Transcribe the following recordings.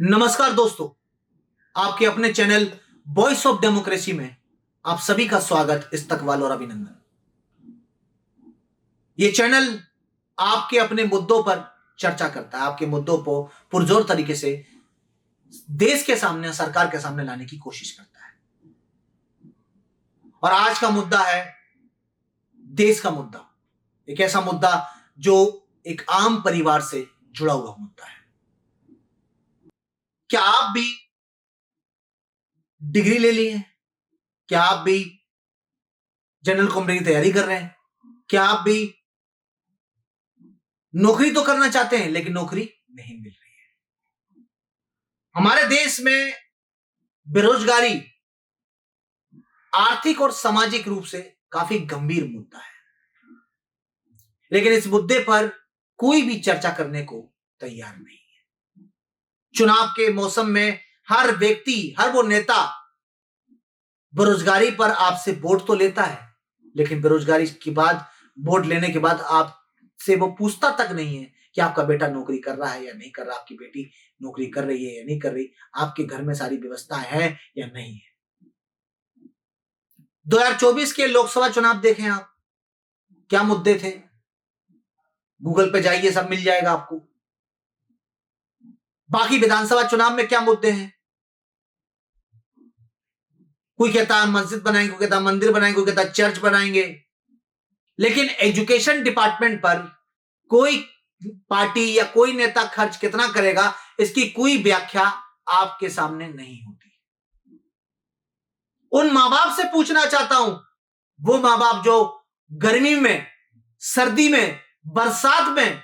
नमस्कार दोस्तों, आपके अपने चैनल वॉइस ऑफ डेमोक्रेसी में आप सभी का स्वागत, इस्तकबाल और अभिनंदन। यह चैनल आपके अपने मुद्दों पर चर्चा करता है, आपके मुद्दों को पुरजोर तरीके से देश के सामने, सरकार के सामने लाने की कोशिश करता है। और आज का मुद्दा है देश का मुद्दा, एक ऐसा मुद्दा जो एक आम परिवार से जुड़ा हुआ मुद्दा है। क्या आप भी डिग्री ले ली है? क्या आप भी जनरल कॉम्पिटिटिव की तैयारी कर रहे हैं? क्या आप भी नौकरी तो करना चाहते हैं लेकिन नौकरी नहीं मिल रही है? हमारे देश में बेरोजगारी आर्थिक और सामाजिक रूप से काफी गंभीर मुद्दा है, लेकिन इस मुद्दे पर कोई भी चर्चा करने को तैयार नहीं है। चुनाव के मौसम में हर व्यक्ति, हर वो नेता बेरोजगारी पर आपसे वोट तो लेता है, लेकिन बेरोजगारी के बाद, वोट लेने के बाद आपसे वो पूछता तक नहीं है कि आपका बेटा नौकरी कर रहा है या नहीं कर रहा, आपकी बेटी नौकरी कर रही है या नहीं कर रही, आपके घर में सारी व्यवस्था है या नहीं है। 2024 के लोकसभा चुनाव देखें आप, क्या मुद्दे थे? गूगल पे जाइए, सब मिल जाएगा आपको। बाकी विधानसभा चुनाव में क्या मुद्दे हैं? कोई कहता है मस्जिद बनाएंगे, कोई कहता है मंदिर बनाएंगे, कोई कहता है चर्च बनाएंगे, लेकिन एजुकेशन डिपार्टमेंट पर कोई पार्टी या कोई नेता खर्च कितना करेगा, इसकी कोई व्याख्या आपके सामने नहीं होती। उन मां बाप से पूछना चाहता हूं, वो मां बाप जो गर्मी में, सर्दी में, बरसात में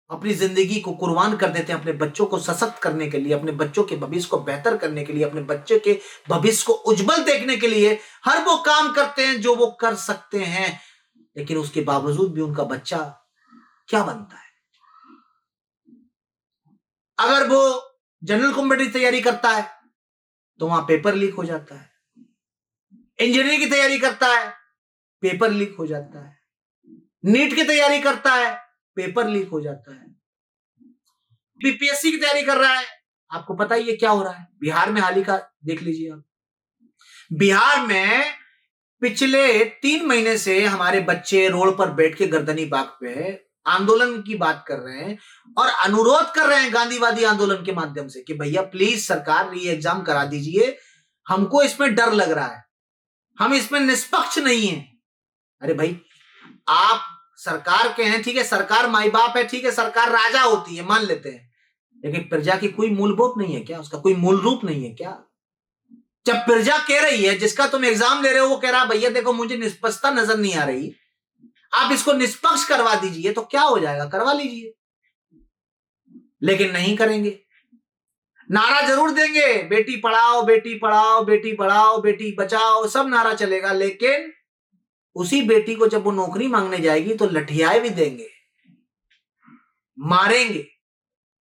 अपनी जिंदगी को कुर्बान कर देते हैं अपने बच्चों को सशक्त करने के लिए, अपने बच्चों के भविष्य को बेहतर करने के लिए, अपने बच्चे के भविष्य को उज्जवल देखने के लिए हर वो काम करते हैं जो वो कर सकते हैं, लेकिन उसके बावजूद भी उनका बच्चा क्या बनता है? अगर वो जनरल कॉम्पिटिटिव तैयारी करता है तो वहां पेपर लीक हो जाता है, इंजीनियरिंग की तैयारी करता है पेपर लीक हो जाता है, नीट की तैयारी करता है पेपर लीक हो जाता है, बीपीएससी की तैयारी कर रहा है, आपको पता ही है क्या हो रहा है। बिहार में हाल ही का देख लीजिए आप, बिहार में पिछले 3 महीने से हमारे बच्चे रोड पर बैठ के गर्दनी बाग पे आंदोलन की बात कर रहे हैं और अनुरोध कर रहे हैं गांधीवादी आंदोलन के माध्यम से कि भैया प्लीज सरकार री एग्जाम करा दीजिए, हमको इसमें डर लग रहा है, हम इसमें निष्पक्ष नहीं है। अरे भाई, आप सरकार के हैं, ठीक है, सरकार माई बाप है, ठीक है, सरकार राजा होती है, मान लेते हैं, लेकिन प्रजा की कोई मूलभूत नहीं है क्या? उसका कोई मूल रूप नहीं है क्या? जब प्रजा कह रही है, जिसका तुम एग्जाम ले रहे हो वो कह रहा भैया देखो मुझे निष्पक्षता नजर नहीं आ रही, आप इसको निष्पक्ष करवा दीजिए, तो क्या हो जाएगा? करवा लीजिए, लेकिन नहीं करेंगे। नारा जरूर देंगे, बेटी पढ़ाओ, बेटी पढ़ाओ, बेटी पढ़ाओ, बेटी बचाओ, सब नारा चलेगा, लेकिन उसी बेटी को जब वो नौकरी मांगने जाएगी तो लठियाए भी देंगे, मारेंगे,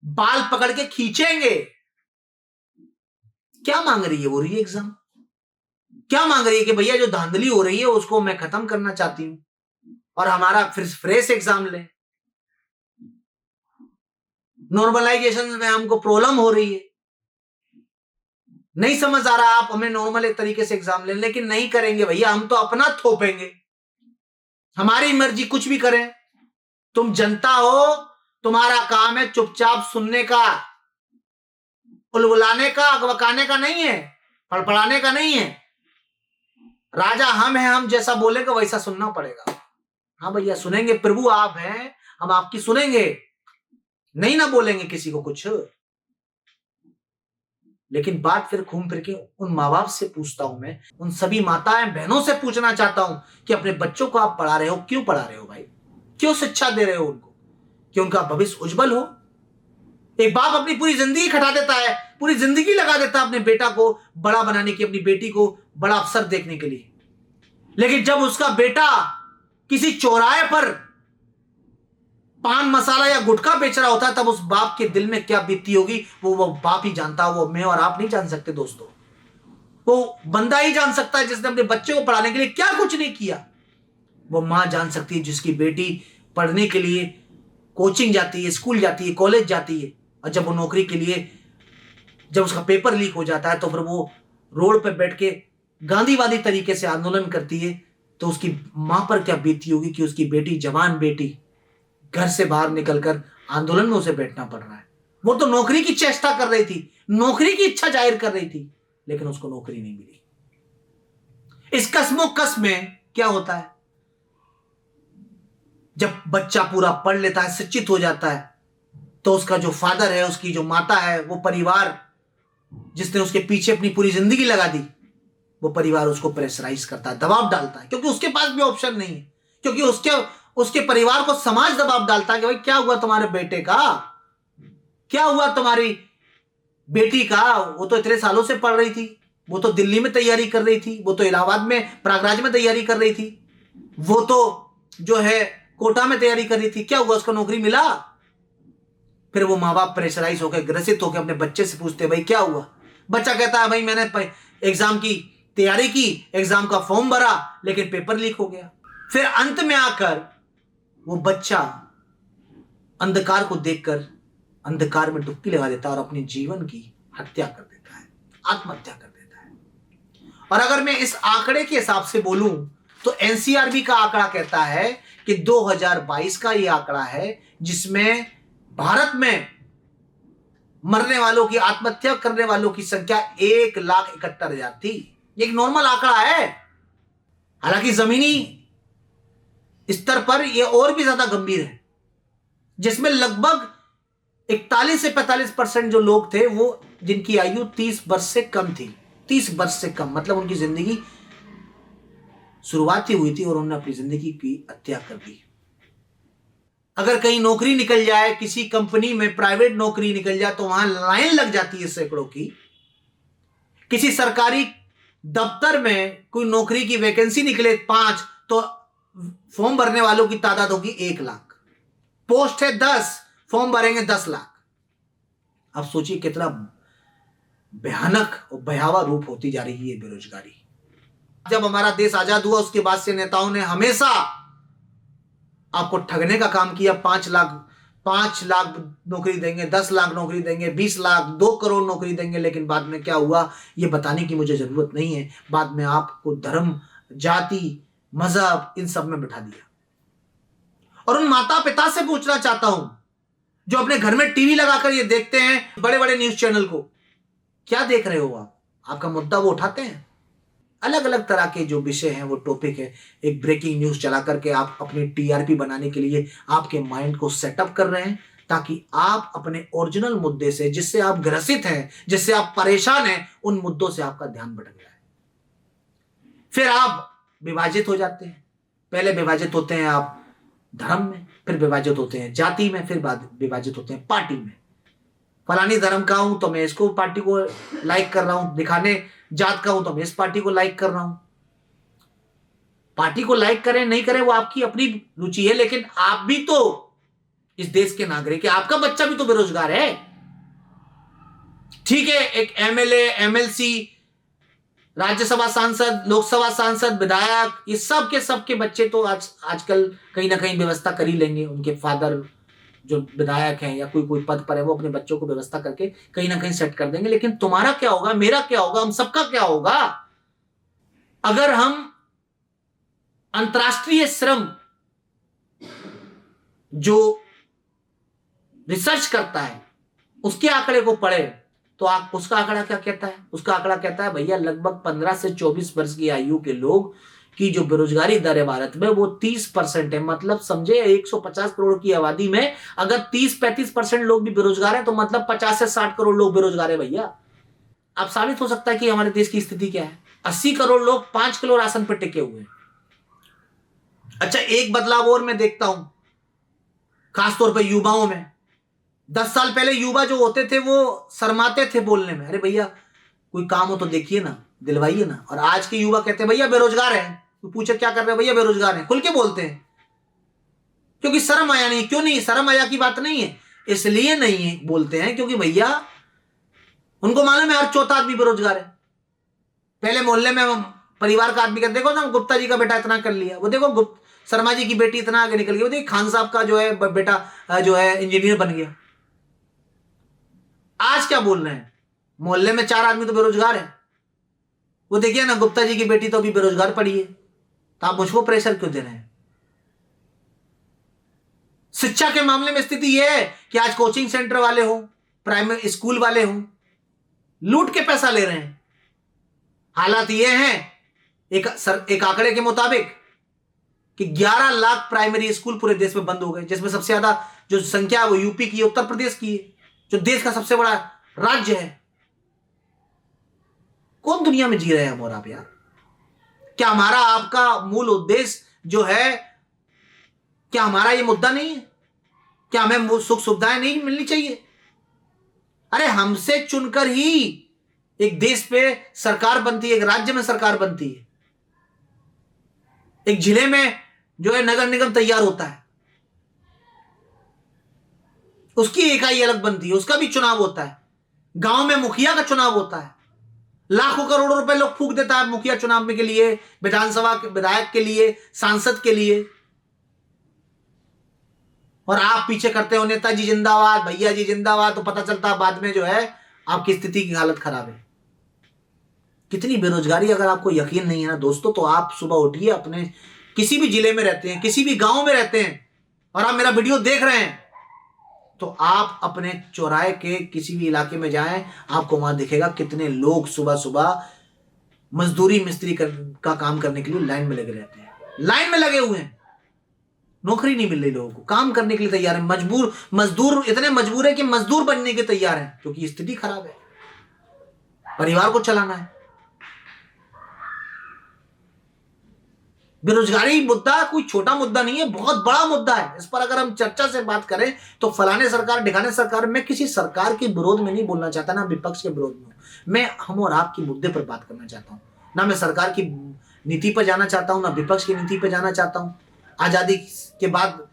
बाल पकड़ के खींचेंगे। क्या मांग रही है वो री एग्जाम? क्या मांग रही है कि भैया जो धांधली हो रही है उसको मैं खत्म करना चाहती हूं और हमारा फिर फ्रेश एग्जाम ले। नॉर्मलाइजेशन में हमको प्रॉब्लम हो रही है, नहीं समझ आ रहा, आप हमें नॉर्मल एक तरीके से एग्जाम लें, लेकिन नहीं करेंगे भैया, हम तो अपना थोपेंगे, हमारी मर्जी, कुछ भी करें। तुम जनता हो, तुम्हारा काम है चुपचाप सुनने का, बुलबुलाने का, अकबकाने का नहीं है, फड़फड़ाने का नहीं है। राजा हम हैं, हम जैसा बोलेगा वैसा सुनना पड़ेगा। हाँ भैया सुनेंगे, प्रभु आप हैं, हम आपकी सुनेंगे, नहीं ना बोलेंगे किसी को कुछ। लेकिन बात फिर घूम फिर के उन माँ बाप से पूछता हूं, मैं उन सभी माताएं बहनों से पूछना चाहता हूं कि अपने बच्चों को आप पढ़ा रहे हो, क्यों पढ़ा रहे हो भाई? क्यों शिक्षा दे रहे हो उनको कि उनका भविष्य उज्जवल हो? एक बाप अपनी पूरी जिंदगी खटा देता है, पूरी जिंदगी लगा देता है अपने बेटा को बड़ा बनाने की, अपनी बेटी को बड़ा अफसर देखने के लिए, लेकिन जब उसका बेटा किसी चौराहे पर पान मसाला या गुटखा बेच रहा होता है, तब उस बाप के दिल में क्या बीती होगी वो बाप ही जानता, वो मैं और आप नहीं जान सकते दोस्तों। वो बंदा ही जान सकता है जिसने अपने बच्चे को पढ़ाने के लिए क्या कुछ नहीं किया। वो मां जान सकती है जिसकी बेटी पढ़ने के लिए कोचिंग जाती है, स्कूल जाती है, कॉलेज जाती है, और जब वो नौकरी के लिए जब उसका पेपर लीक हो जाता है तो फिर वो रोड पे बैठ के गांधीवादी तरीके से आंदोलन करती है, तो उसकी मां पर क्या बीती होगी कि उसकी बेटी, जवान बेटी, घर से बाहर निकलकर आंदोलन में उसे बैठना पड़ रहा है। वो तो नौकरी की चेष्टा कर रही थी, नौकरी की इच्छा जाहिर कर रही थी, लेकिन उसको नौकरी नहीं मिली। इस कस्मोकस में क्या होता है, जब बच्चा पूरा पढ़ लेता है, शिक्षित हो जाता है, तो उसका जो फादर है, उसकी जो माता है, वो परिवार जिसने उसके पीछे अपनी पूरी जिंदगी लगा दी, वो परिवार उसको प्रेशराइज करता है, दबाव डालता है, क्योंकि उसके पास भी ऑप्शन नहीं है, क्योंकि उसके परिवार को समाज दबाव डालता है कि भाई क्या हुआ तुम्हारे बेटे का, क्या हुआ तुम्हारी बेटी का, वो तो इतने सालों से पढ़ रही थी, वो तो दिल्ली में तैयारी कर रही थी, वो तो इलाहाबाद में, प्रयागराज में तैयारी कर रही थी, वो तो जो है कोटा में तैयारी कर रही थी, क्या हुआ उसको नौकरी मिला? फिर वो माँ बाप प्रेशराइज होकर, ग्रसित होकर अपने बच्चे से पूछते भाई क्या हुआ? बच्चा कहता है भाई मैंने एग्जाम की तैयारी की, एग्जाम का फॉर्म भरा, लेकिन पेपर लीक हो गया। फिर अंत में आकर वो बच्चा अंधकार को देखकर अंधकार में डुबकी लगा देता है और अपने जीवन की हत्या कर देता है, आत्महत्या कर देता है। और अगर मैं इस आंकड़े के हिसाब से बोलूं तो एनसीआरबी का आंकड़ा कहता है कि 2022 का यह आंकड़ा है जिसमें भारत में मरने वालों की, आत्महत्या करने वालों की संख्या 1,71,000 थी। एक नॉर्मल आंकड़ा है, हालांकि जमीनी स्तर पर यह और भी ज्यादा गंभीर है, जिसमें लगभग 41 से 45% जो लोग थे वो जिनकी आयु 30 वर्ष से कम थी। 30 वर्ष से कम मतलब उनकी जिंदगी शुरुआत ही हुई थी और उन्होंने अपनी जिंदगी की हत्या कर दी। अगर कहीं नौकरी निकल जाए, किसी कंपनी में प्राइवेट नौकरी निकल जाए, तो वहां लाइन लग जाती है सैकड़ों की। किसी सरकारी दफ्तर में कोई नौकरी की वैकेंसी निकले 5, तो फॉर्म भरने वालों की तादाद होगी 1 लाख। पोस्ट है 10, फॉर्म भरेंगे 10 लाख। अब सोचिए कितना भयानक और भयावह रूप होती जा रही है बेरोजगारी। जब हमारा देश आजाद हुआ उसके बाद से नेताओं ने हमेशा आपको ठगने का काम किया। 5 लाख नौकरी देंगे, 10 लाख नौकरी देंगे, 20 लाख, 2 करोड़ नौकरी देंगे, लेकिन बाद में क्या हुआ ये बताने की मुझे जरूरत नहीं है। बाद में आपको धर्म, जाति, मजहब इन सब में बिठा दिया। और उन माता पिता से पूछना चाहता हूं जो अपने घर में टीवी लगाकर ये देखते हैं, बड़े बड़े न्यूज चैनल को, क्या देख रहे हो आप? आपका मुद्दा वो उठाते हैं, अलग अलग तरह के जो विषय हैं, वो टॉपिक है, एक ब्रेकिंग न्यूज चला करके आप अपनी टीआरपी बनाने के लिए आपके माइंड को सेटअप कर रहे हैं, ताकि आप अपने ओरिजिनल मुद्दे से, जिससे आप ग्रसित हैं, जिससे आप परेशान हैं, उन मुद्दों से आपका ध्यान भटक जाए। फिर आप विभाजित हो जाते हैं। पहले विभाजित होते हैं आप धर्म में, फिर विभाजित होते हैं जाति में, फिर विभाजित होते हैं पार्टी में। फलानी धर्म का हूं तो मैं इसको पार्टी को लाइक कर रहा हूं, दिखाने जात का हूं तो मैं इस पार्टी को लाइक कर रहा हूं। पार्टी को लाइक करें नहीं करें वो आपकी अपनी रुचि है, लेकिन आप भी तो इस देश के नागरिक है, आपका बच्चा भी तो बेरोजगार है। ठीक है, एक एमएलए, एमएलसी, राज्यसभा सांसद, लोकसभा सांसद, विधायक, ये सब के सबके बच्चे तो आजकल कहीं ना कहीं व्यवस्था कर ही लेंगे। उनके फादर जो विधायक हैं या कोई पद पर है, वो अपने बच्चों को व्यवस्था करके कहीं ना कहीं सेट कर देंगे। लेकिन तुम्हारा क्या होगा, मेरा क्या होगा, हम सबका क्या होगा? अगर हम अंतर्राष्ट्रीय श्रम जो रिसर्च करता है उसके आंकड़े को पढ़े तो आप उसका आंकड़ा क्या कहता है? उसका आंकड़ा कहता है भैया लगभग 15 से 24 वर्ष की आयु के लोग की जो बेरोजगारी दर है भारत में वो 30% है। मतलब समझे 150 करोड़ की आबादी में अगर 30-35% लोग भी बेरोजगार हैं तो मतलब 50 से 60 करोड़ लोग बेरोजगार है भैया। अब साबित हो सकता है कि हमारे देश की स्थिति क्या है। 80 करोड़ लोग 5 किलो राशन पर टिके हुए हैं। अच्छा, एक बदलाव और मैं देखता हूं खासतौर पर युवाओं में। 10 साल पहले युवा जो होते थे वो शर्माते थे बोलने में, अरे भैया कोई काम हो तो देखिए ना, दिलवाइए ना। और आज के युवा कहते हैं भैया बेरोजगार हैं, कोई पूछे क्या कर रहे हैं, भैया बेरोजगार हैं, खुल के बोलते हैं। क्योंकि शर्म आया नहीं। क्यों नहीं? शर्म आया की बात नहीं है, इसलिए नहीं बोलते हैं क्योंकि भैया उनको मालूम है हर चौथा आदमी बेरोजगार है। पहले मोहल्ले में परिवार का आदमी कहते देखो ना गुप्ता जी का बेटा इतना कर लिया, वो देखो शर्मा जी की बेटी इतना आगे निकल गई, वो देखिए खान साहब का जो है बेटा जो है इंजीनियर बन गया। आज क्या बोल रहे हैं? मोहल्ले में 4 आदमी तो बेरोजगार है। वो देखिए ना, गुप्ता जी की बेटी तो अभी बेरोजगार पड़ी है, तो आप मुझको प्रेशर क्यों दे रहे हैं? शिक्षा के मामले में स्थिति यह है कि आज कोचिंग सेंटर वाले हो, प्राइमरी स्कूल वाले हो, लूट के पैसा ले रहे हैं। हालात ये हैं, एक आंकड़े के मुताबिक कि 11 लाख प्राइमरी स्कूल पूरे देश में बंद हो गए, जिसमें सबसे ज्यादा जो संख्या है वो यूपी की, उत्तर प्रदेश की है, जो देश का सबसे बड़ा राज्य है। कौन दुनिया में जी रहे हैं हम और आप यार? क्या हमारा आपका मूल उद्देश्य जो है, क्या हमारा ये मुद्दा नहीं है? क्या हमें सुख सुविधाएं नहीं मिलनी चाहिए? अरे हमसे चुनकर ही एक देश पे सरकार बनती है, एक राज्य में सरकार बनती है, एक जिले में जो है नगर निगम तैयार होता है, उसकी इकाई अलग बनती है, उसका भी चुनाव होता है। गांव में मुखिया का चुनाव होता है, लाखों करोड़ों रुपए लोग फूंक देता है मुखिया चुनाव में के लिए, विधानसभा के विधायक के लिए, सांसद के लिए, और आप पीछे करते हो नेताजी जिंदाबाद, भैया जी जिंदाबाद, तो पता चलता है बाद में जो है आपकी स्थिति की हालत खराब है। कितनी बेरोजगारी, अगर आपको यकीन नहीं है ना दोस्तों, तो आप सुबह उठिए, अपने किसी भी जिले में रहते हैं, किसी भी गांव में रहते हैं और आप मेरा वीडियो देख रहे हैं, तो आप अपने चौराहे के किसी भी इलाके में जाएं, आपको वहां दिखेगा कितने लोग सुबह सुबह मजदूरी मिस्त्री का काम करने के लिए लाइन में लगे रहते हैं, लाइन में लगे हुए हैं। नौकरी नहीं मिल रही लोगों को, काम करने के लिए तैयार है, मजदूर इतने मजबूर है कि मजदूर बनने के तैयार है, क्योंकि स्थिति खराब है, परिवार को चलाना है। बेरोजगारी मुद्दा कोई छोटा मुद्दा नहीं है, बहुत बड़ा मुद्दा है। इस पर अगर हम चर्चा से बात करें तो फलाने सरकार, ढिकाने सरकार, मैं किसी सरकार के विरोध में नहीं बोलना चाहता, ना विपक्ष के विरोध में, मैं हम और आपके मुद्दे पर बात करना चाहता हूं। ना मैं सरकार की नीति पर जाना चाहता हूं, ना विपक्ष की नीति पर जाना चाहता हूं। आजादी के बाद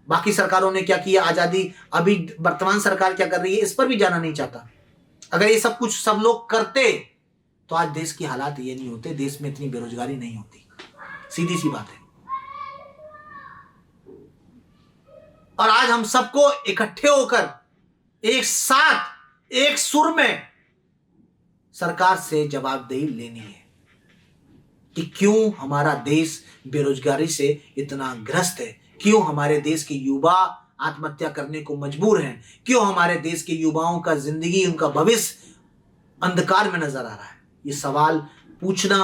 बाकी सरकारों ने क्या किया, आजादी अभी वर्तमान सरकार क्या कर रही है, इस पर भी जाना नहीं चाहता। अगर ये सब कुछ सब लोग करते तो आज देश की हालात ये नहीं होते, देश में इतनी बेरोजगारी नहीं होती, सीधी सी बात है। और आज हम सबको इकट्ठे होकर एक साथ एक सुर में सरकार से जवाबदेही लेनी है कि क्यों हमारा देश बेरोजगारी से इतना ग्रस्त है, क्यों हमारे देश के युवा आत्महत्या करने को मजबूर हैं, क्यों हमारे देश के युवाओं का जिंदगी, उनका भविष्य अंधकार में नजर आ रहा है। ये सवाल पूछना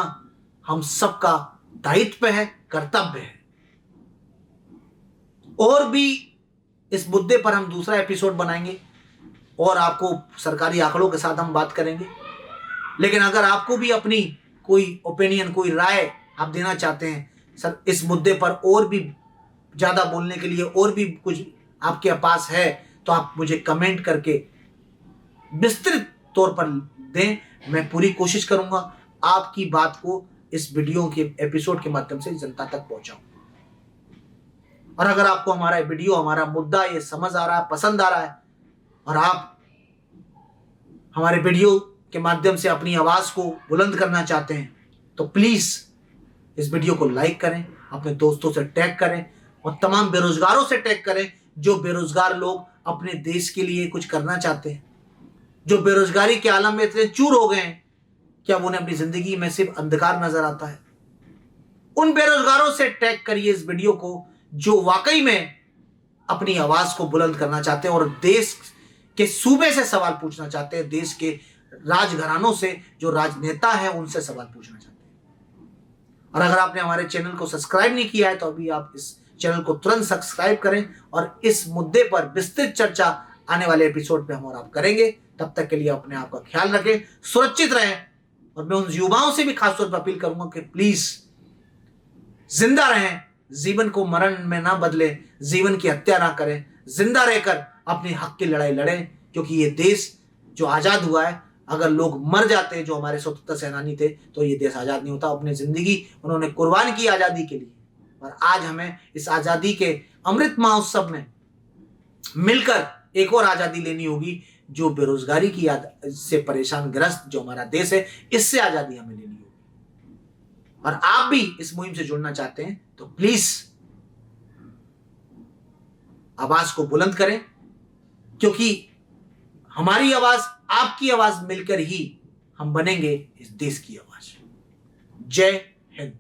हम सबका दायित्व है, कर्तव्य है। और भी इस मुद्दे पर हम दूसरा एपिसोड बनाएंगे और आपको सरकारी आंकड़ों के साथ हम बात करेंगे। लेकिन अगर आपको भी अपनी कोई ओपिनियन, कोई राय आप देना चाहते हैं सर इस मुद्दे पर, और भी ज्यादा बोलने के लिए, और भी कुछ आपके पास है, तो आप मुझे कमेंट करके विस्तृत तौर पर दें। मैं पूरी कोशिश करूंगा आपकी बात को इस वीडियो के एपिसोड के माध्यम से जनता तक पहुंचाऊं। और अगर आपको हमारा वीडियो, हमारा मुद्दा ये समझ आ रहा है, पसंद आ रहा है, और आप हमारे वीडियो के माध्यम से अपनी आवाज को बुलंद करना चाहते हैं, तो प्लीज इस वीडियो को लाइक करें, अपने दोस्तों से टैग करें और तमाम बेरोजगारों से टैग करें, जो बेरोजगार लोग अपने देश के लिए कुछ करना चाहते हैं, जो बेरोजगारी के आलम में इतने चूर हो गए हैं कि अब उन्हें अपनी जिंदगी में सिर्फ अंधकार नजर आता है। उन बेरोजगारों से टैग करिए इस वीडियो को, जो वाकई में अपनी आवाज को बुलंद करना चाहते हैं और देश के सूबे से सवाल पूछना चाहते हैं, देश के राजघरानों से, जो राजनेता है उनसे सवाल पूछना चाहते हैं। और अगर आपने हमारे चैनल को सब्सक्राइब नहीं किया है तो अभी आप इस चैनल को तुरंत सब्सक्राइब करें, और इस मुद्दे पर विस्तृत चर्चा आने वाले एपिसोड पे हम और आप करेंगे। तब तक के लिए अपने आप का ख्याल रखें, सुरक्षित रहें, और मैं उन युवाओं से भी खासतौर पर अपील करूंगा कि प्लीज जिंदा रहें, जीवन को मरण में ना बदले, जीवन की हत्या ना करें, जिंदा रहकर अपने हक की लड़ाई लड़ें। क्योंकि ये देश जो आजाद हुआ है, अगर लोग मर जाते जो हमारे स्वतंत्रता सेनानी थे, तो ये देश आजाद नहीं होता। अपनी जिंदगी उन्होंने कुर्बान की आजादी के लिए, और आज हमें इस आजादी के अमृत महोत्सव में मिलकर एक और आजादी लेनी होगी, जो बेरोजगारी की से परेशान ग्रस्त जो हमारा देश है, इससे आजादी हमें लेनी होगी। और आप भी इस मुहिम से जुड़ना चाहते हैं तो प्लीज आवाज को बुलंद करें, क्योंकि हमारी आवाज आपकी आवाज मिलकर ही हम बनेंगे इस देश की आवाज। जय हिंद।